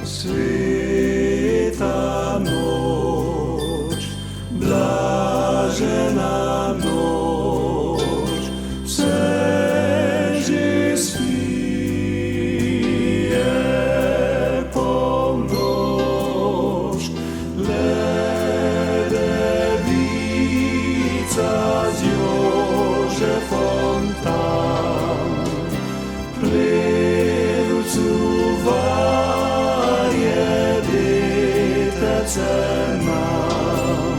Світа ноч, блажена ноч, все жиє повноч, ледевіця з Йожефом там, придуть це нам.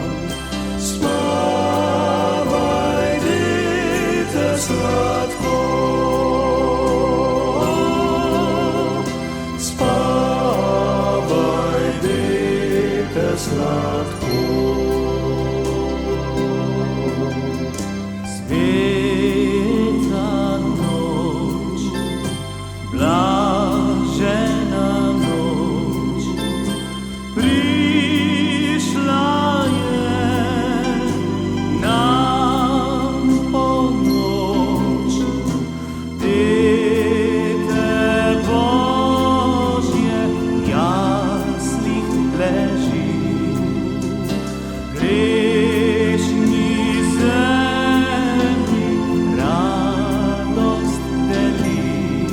Спавай, дите сладко, спавай, дите сладко. Світа ноч, блажена ноч, прийшла нам помочь. Дите Божє в ясліх лежить, грішні землі радость делить.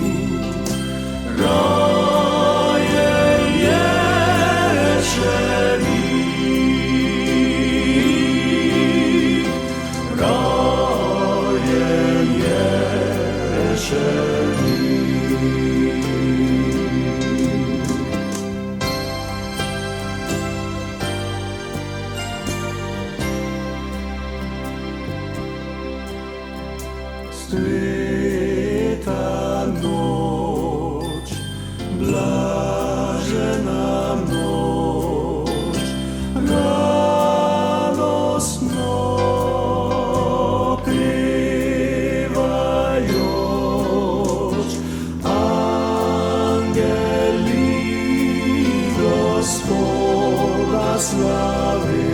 Роєм Єрешевік, роєм Єрешевік. Світа ноч, блажена ноч, радосно кривають ангели Господа слави.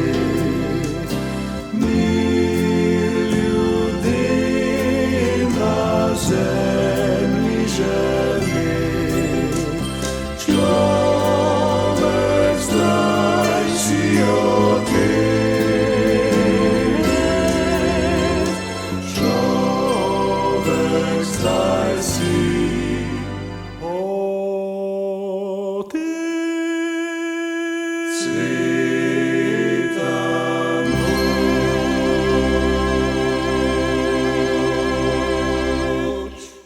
Землі живий, чоловік здай отець, чоловік здай отець.